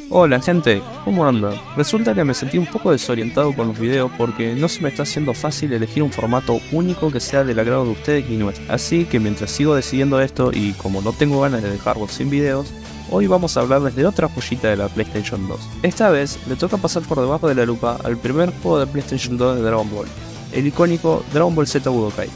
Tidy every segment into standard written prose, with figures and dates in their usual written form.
Hola gente, ¿cómo andan? Resulta que me sentí un poco desorientado con los videos porque no se me está haciendo fácil elegir un formato único que sea del agrado de ustedes y nuestro. Así que mientras sigo decidiendo esto y como no tengo ganas de dejarlos sin videos, hoy vamos a hablarles de otra joyita de la PlayStation 2. Esta vez le toca pasar por debajo de la lupa al primer juego de PlayStation 2 de Dragon Ball, el icónico Dragon Ball Z Budokai.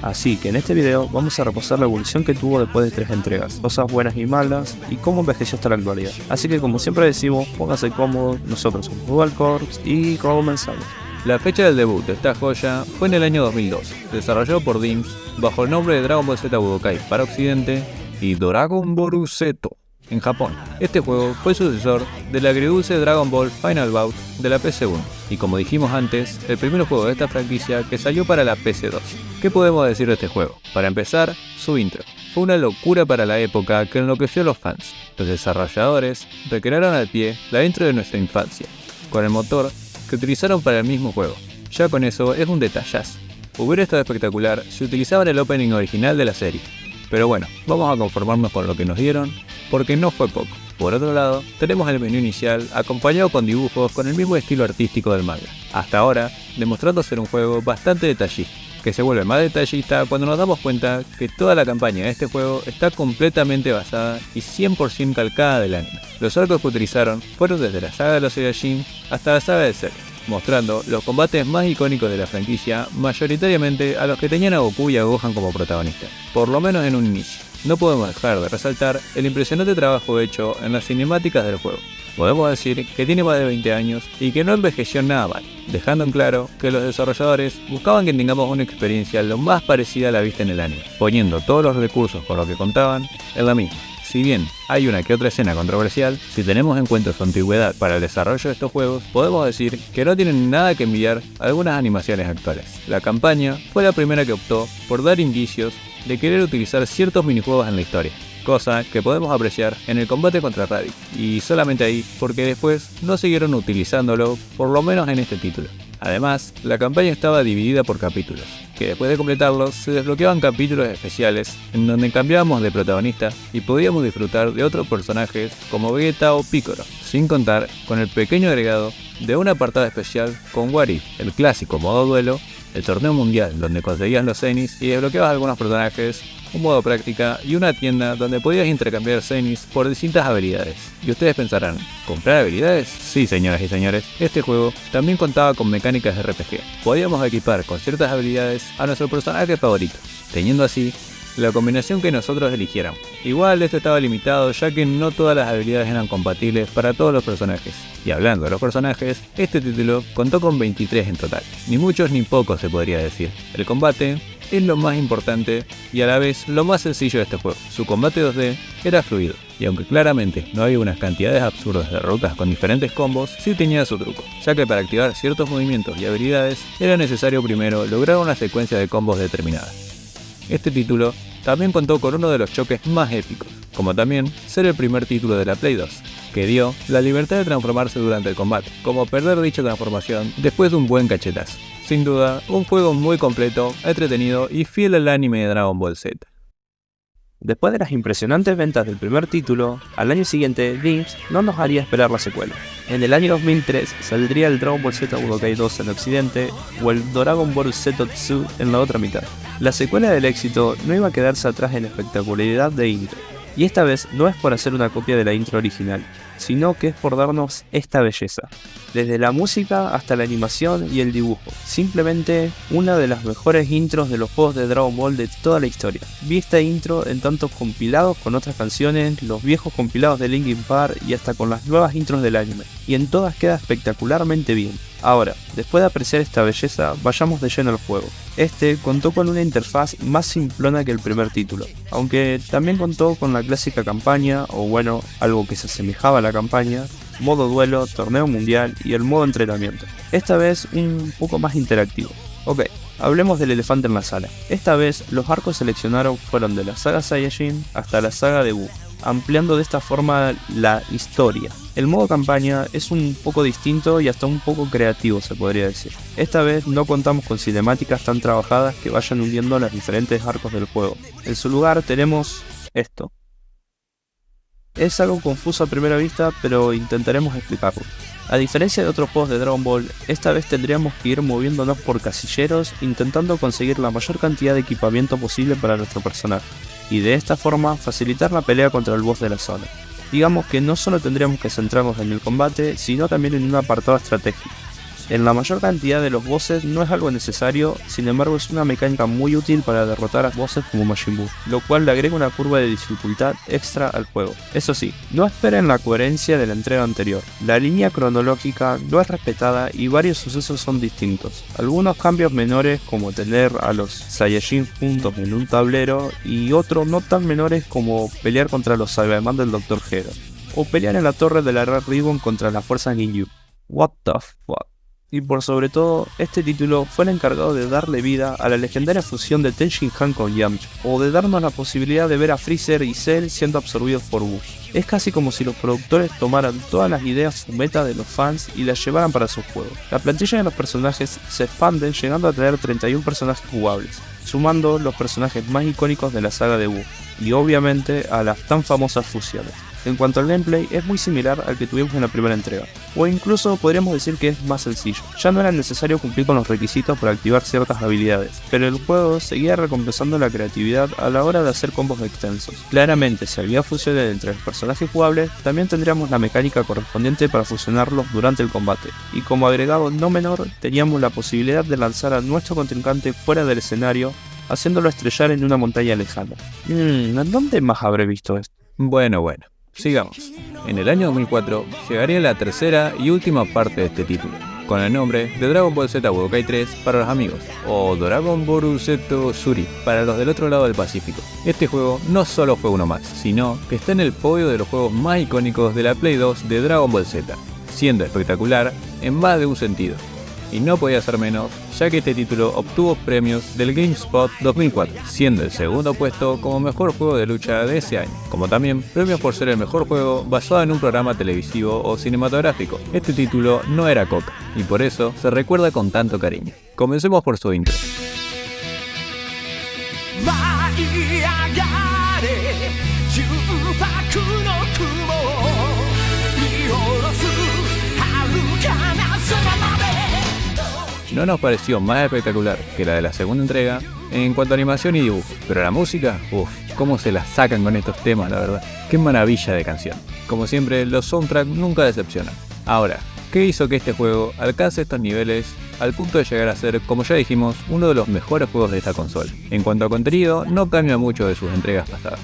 Así que en este video vamos a repasar la evolución que tuvo después de 3 entregas, cosas buenas y malas, y cómo envejeció hasta la actualidad. Así que como siempre decimos, pónganse cómodos, nosotros somos Dual Corps y comenzamos. La fecha del debut de esta joya fue en el año 2002, desarrollado por DIMS bajo el nombre de Dragon Ball Z Budokai para Occidente y Dragon Ball Z en Japón. Este juego fue sucesor del agridulce Dragon Ball Final Bout de la PC-1 y, como dijimos antes, el primer juego de esta franquicia que salió para la PC-2. ¿Qué podemos decir de este juego? Para empezar, su intro. Fue una locura para la época que enloqueció a los fans. Los desarrolladores recrearon al pie la intro de nuestra infancia, con el motor que utilizaron para el mismo juego. Ya con eso es un detallazo. Hubiera estado espectacular si utilizaban el opening original de la serie. Pero bueno, vamos a conformarnos con lo que nos dieron, porque no fue poco. Por otro lado, tenemos el menú inicial acompañado con dibujos con el mismo estilo artístico del manga. Hasta ahora, demostrando ser un juego bastante detallista, que se vuelve más detallista cuando nos damos cuenta que toda la campaña de este juego está completamente basada y 100% calcada del anime. Los arcos que utilizaron fueron desde la saga de los Saiyajin hasta la saga de Cell, mostrando los combates más icónicos de la franquicia, mayoritariamente a los que tenían a Goku y a Gohan como protagonistas, por lo menos en un inicio. No podemos dejar de resaltar el impresionante trabajo hecho en las cinemáticas del juego. Podemos decir que tiene más de 20 años y que no envejeció nada mal, dejando en claro que los desarrolladores buscaban que tengamos una experiencia lo más parecida a la vista en el anime, poniendo todos los recursos con los que contaban en la misma. Si bien hay una que otra escena controversial, si tenemos en cuenta su antigüedad para el desarrollo de estos juegos, podemos decir que no tienen nada que envidiar a algunas animaciones actuales. La campaña fue la primera que optó por dar indicios de querer utilizar ciertos minijuegos en la historia, cosa que podemos apreciar en el combate contra Raditz, y solamente ahí porque después no siguieron utilizándolo, por lo menos en este título. Además, la campaña estaba dividida por capítulos, que después de completarlos se desbloqueaban capítulos especiales en donde cambiábamos de protagonista y podíamos disfrutar de otros personajes como Vegeta o Piccolo, sin contar con el pequeño agregado de un apartado especial con What If, el clásico modo duelo, el torneo mundial donde conseguías los Zenis y desbloqueabas algunos personajes, un modo práctica y una tienda donde podías intercambiar Zenis por distintas habilidades. Y ustedes pensarán, ¿comprar habilidades? Sí, señoras y señores, este juego también contaba con mecánicas de RPG. Podíamos equipar con ciertas habilidades a nuestro personaje favorito, teniendo así la combinación que nosotros eligiéramos. Igual esto estaba limitado ya que no todas las habilidades eran compatibles para todos los personajes. Y hablando de los personajes, este título contó con 23 en total. Ni muchos ni pocos se podría decir. El combate es lo más importante y a la vez lo más sencillo de este juego. Su combate 2D era fluido, y aunque claramente no había unas cantidades absurdas de rutas con diferentes combos, sí tenía su truco, ya que para activar ciertos movimientos y habilidades era necesario primero lograr una secuencia de combos determinada. Este título también contó con uno de los choques más épicos, como también ser el primer título de la Play 2, que dio la libertad de transformarse durante el combate, como perder dicha transformación después de un buen cachetazo. Sin duda, un juego muy completo, entretenido y fiel al anime de Dragon Ball Z. Después de las impresionantes ventas del primer título, al año siguiente DIMS no nos haría esperar la secuela. En el año 2003 saldría el Dragon Ball Z Budokai 2 en Occidente o el Dragon Ball Z Tsu en la otra mitad. La secuela del éxito no iba a quedarse atrás en la espectacularidad de intro, y esta vez no es por hacer una copia de la intro original, sino que es por darnos esta belleza. Desde la música hasta la animación y el dibujo. Simplemente una de las mejores intros de los juegos de Dragon Ball de toda la historia. Vi esta intro en tantos compilados con otras canciones, los viejos compilados de Linkin Park y hasta con las nuevas intros del anime. Y en todas queda espectacularmente bien. Ahora, después de apreciar esta belleza, vayamos de lleno al juego. Este contó con una interfaz más simplona que el primer título, aunque también contó con la clásica campaña, o bueno, algo que se asemejaba a la campaña, modo duelo, torneo mundial y el modo entrenamiento. Esta vez un poco más interactivo. Ok, hablemos del elefante en la sala. Esta vez los arcos seleccionados fueron de la saga Saiyajin hasta la saga de Buu, ampliando de esta forma la historia. El modo campaña es un poco distinto y hasta un poco creativo, se podría decir. Esta vez no contamos con cinemáticas tan trabajadas que vayan uniendo los diferentes arcos del juego. En su lugar tenemos esto. Es algo confuso a primera vista, pero intentaremos explicarlo. A diferencia de otros juegos de Dragon Ball, esta vez tendríamos que ir moviéndonos por casilleros intentando conseguir la mayor cantidad de equipamiento posible para nuestro personaje, y de esta forma facilitar la pelea contra el boss de la zona. Digamos que no solo tendríamos que centrarnos en el combate, sino también en un apartado estratégico. En la mayor cantidad de los bosses no es algo necesario, sin embargo es una mecánica muy útil para derrotar a bosses como Majin Buu, lo cual le agrega una curva de dificultad extra al juego. Eso sí, no esperen la coherencia de la entrega anterior. La línea cronológica no es respetada y varios sucesos son distintos. Algunos cambios menores como tener a los Saiyajin juntos en un tablero y otros no tan menores como pelear contra los Saiyaman del Dr. Gero o pelear en la torre de la Red Ribbon contra las fuerzas Ginyu. What the fuck. Y por sobre todo, este título fue el encargado de darle vida a la legendaria fusión de Ten Shin Han con Yamcha, o de darnos la posibilidad de ver a Freezer y Cell siendo absorbidos por Buu. Es casi como si los productores tomaran todas las ideas fumeta de los fans y las llevaran para sus juegos. La plantilla de los personajes se expanden llegando a tener 31 personajes jugables, sumando los personajes más icónicos de la saga de Buu, y obviamente a las tan famosas fusiones. En cuanto al gameplay, es muy similar al que tuvimos en la primera entrega, o incluso podríamos decir que es más sencillo. Ya no era necesario cumplir con los requisitos para activar ciertas habilidades, pero el juego seguía recompensando la creatividad a la hora de hacer combos extensos. Claramente, si había fusiones entre los personajes jugables, también tendríamos la mecánica correspondiente para fusionarlos durante el combate, y como agregado no menor, teníamos la posibilidad de lanzar a nuestro contrincante fuera del escenario, haciéndolo estrellar en una montaña lejana. ¿Dónde más habré visto esto? Bueno, sigamos. En el año 2004 llegaría la tercera y última parte de este título, con el nombre de Dragon Ball Z Budokai 3 para los amigos, o Dragon Boru Z Suri para los del otro lado del Pacífico. Este juego no solo fue uno más, sino que está en el podio de los juegos más icónicos de la Play 2 de Dragon Ball Z, siendo espectacular en más de un sentido. Y no podía ser menos, ya que este título obtuvo premios del GameSpot 2004, siendo el segundo puesto como mejor juego de lucha de ese año, como también premios por ser el mejor juego basado en un programa televisivo o cinematográfico. Este título no era coca, y por eso se recuerda con tanto cariño. Comencemos por su intro. No nos pareció más espectacular que la de la segunda entrega en cuanto a animación y dibujo, pero la música, cómo se la sacan con estos temas, la verdad. Qué maravilla de canción. Como siempre, los soundtracks nunca decepcionan. Ahora, ¿qué hizo que este juego alcance estos niveles al punto de llegar a ser, como ya dijimos, uno de los mejores juegos de esta consola? En cuanto a contenido, no cambia mucho de sus entregas pasadas.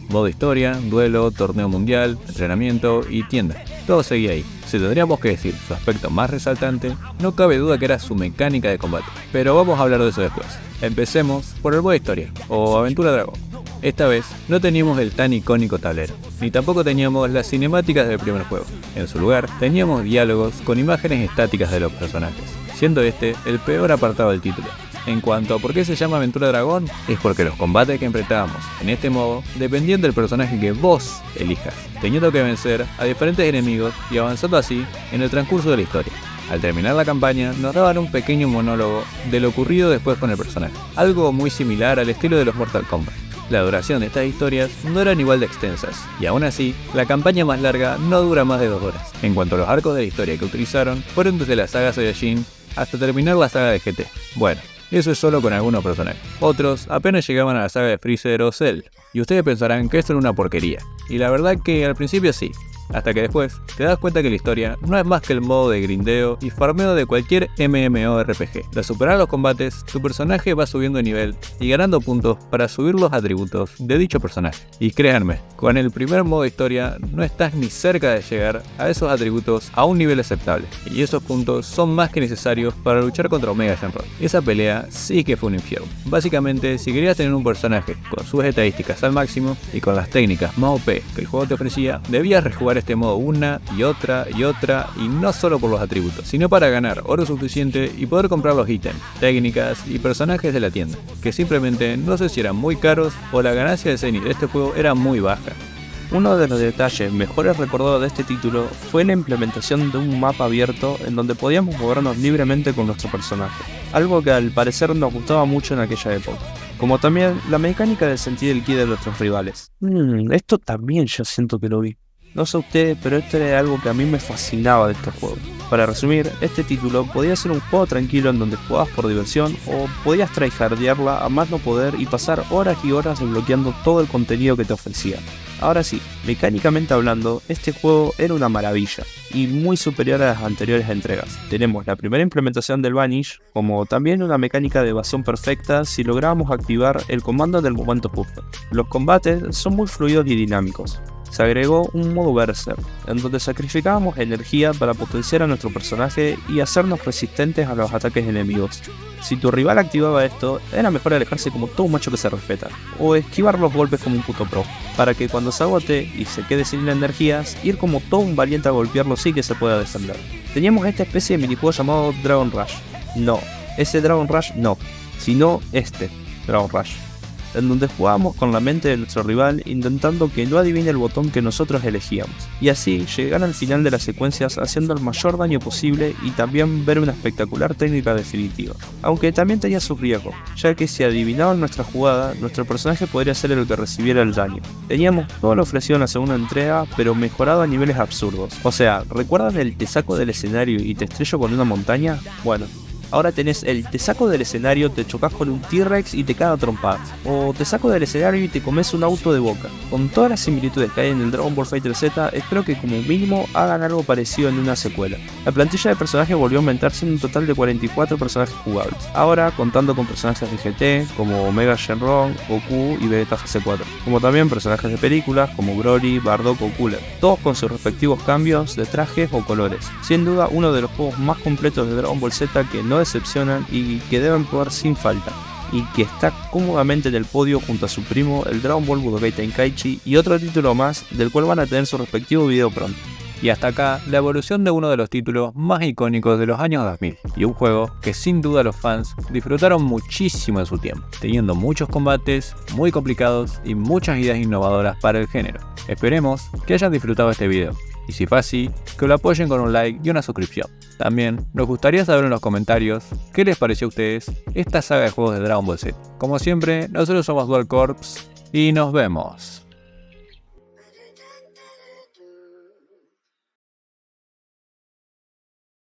Modo historia, duelo, torneo mundial, entrenamiento y tienda. Todo seguía ahí. Si tendríamos que decir su aspecto más resaltante, no cabe duda que era su mecánica de combate. Pero vamos a hablar de eso después. Empecemos por el modo historia, o Aventura Dragon. Esta vez no teníamos el tan icónico tablero, ni tampoco teníamos las cinemáticas del primer juego. En su lugar, teníamos diálogos con imágenes estáticas de los personajes, siendo este el peor apartado del título. En cuanto a por qué se llama Aventura Dragón, es porque los combates que enfrentábamos en este modo dependían del personaje que vos elijas, teniendo que vencer a diferentes enemigos y avanzando así en el transcurso de la historia. Al terminar la campaña nos daban un pequeño monólogo de lo ocurrido después con el personaje, algo muy similar al estilo de los Mortal Kombat. La duración de estas historias no eran igual de extensas, y aún así, la campaña más larga no dura más de 2 horas. En cuanto a los arcos de la historia que utilizaron, fueron desde la saga Saiyajin hasta terminar la saga de GT. Bueno, eso es solo con algunos personajes. Otros apenas llegaban a la saga de Freezer o Cell, y ustedes pensarán que esto era una porquería. Y la verdad que al principio sí, hasta que después te das cuenta que la historia no es más que el modo de grindeo y farmeo de cualquier MMORPG. Tras superar los combates, tu personaje va subiendo de nivel y ganando puntos para subir los atributos de dicho personaje. Y créanme, con el primer modo de historia no estás ni cerca de llegar a esos atributos a un nivel aceptable, y esos puntos son más que necesarios para luchar contra Omega Shenron. Esa pelea sí que fue un infierno. Básicamente, si querías tener un personaje con sus estadísticas al máximo y con las técnicas más OP que el juego te ofrecía, debías rejugar este modo una y otra, y no solo por los atributos, sino para ganar oro suficiente y poder comprar los ítems, técnicas y personajes de la tienda, que simplemente no sé si eran muy caros o la ganancia de Zenith de este juego era muy baja. Uno de los detalles mejores recordados de este título fue la implementación de un mapa abierto en donde podíamos movernos libremente con nuestro personaje, algo que al parecer nos gustaba mucho en aquella época. como también la mecánica de sentir el ki de nuestros rivales. Esto también yo siento que lo vi. No sé ustedes, pero esto era algo que a mí me fascinaba de estos juegos. Para resumir, este título podía ser un juego tranquilo en donde jugabas por diversión o podías tryhardearla a más no poder y pasar horas y horas desbloqueando todo el contenido que te ofrecía. Ahora sí, mecánicamente hablando, este juego era una maravilla y muy superior a las anteriores entregas. Tenemos la primera implementación del Vanish, como también una mecánica de evasión perfecta si lográbamos activar el comando del momento justo. Los combates son muy fluidos y dinámicos. Se agregó un modo Berserk, en donde sacrificábamos energía para potenciar a nuestro personaje y hacernos resistentes a los ataques enemigos. Si tu rival activaba esto, era mejor alejarse como todo un macho que se respeta, o esquivar los golpes como un puto pro, para que cuando se agote y se quede sin energías, ir como todo un valiente a golpearlo sí que se pueda defender. Teníamos esta especie de minijuego llamado Dragon Rush. No, ese Dragon Rush no, sino este Dragon Rush, en donde jugábamos con la mente de nuestro rival intentando que no adivine el botón que nosotros elegíamos, y así llegar al final de las secuencias haciendo el mayor daño posible y también ver una espectacular técnica definitiva. Aunque también tenía sus riesgos, ya que si adivinaban nuestra jugada, nuestro personaje podría ser el que recibiera el daño. Teníamos todo lo ofrecido en la segunda entrega, pero mejorado a niveles absurdos. O sea, ¿recuerdan el te saco del escenario y te estrello con una montaña? Bueno, ahora tenés el te saco del escenario, te chocas con un T-Rex y te cae a trompadas. O te saco del escenario y te comes un auto de Boca. Con todas las similitudes que hay en el Dragon Ball FighterZ, espero que como mínimo hagan algo parecido en una secuela. La plantilla de personajes volvió a aumentar siendo un total de 44 personajes jugables. Ahora contando con personajes de GT como Omega Shenron, Goku y Vegeta Fase 4. Como también personajes de películas como Broly, Bardock o Cooler. Todos con sus respectivos cambios de trajes o colores. Sin duda uno de los juegos más completos de Dragon Ball Z que no decepcionan y que deben probar sin falta, y que está cómodamente en el podio junto a su primo el Dragon Ball Budokai Tenkaichi y otro título más del cual van a tener su respectivo video pronto. Y hasta acá la evolución de uno de los títulos más icónicos de los años 2000 y un juego que sin duda los fans disfrutaron muchísimo de su tiempo, teniendo muchos combates muy complicados y muchas ideas innovadoras para el género. Esperemos que hayan disfrutado este video. Y si fue así, que lo apoyen con un like y una suscripción. También nos gustaría saber en los comentarios qué les pareció a ustedes esta saga de juegos de Dragon Ball Z. Como siempre, nosotros somos Dual Corps y nos vemos.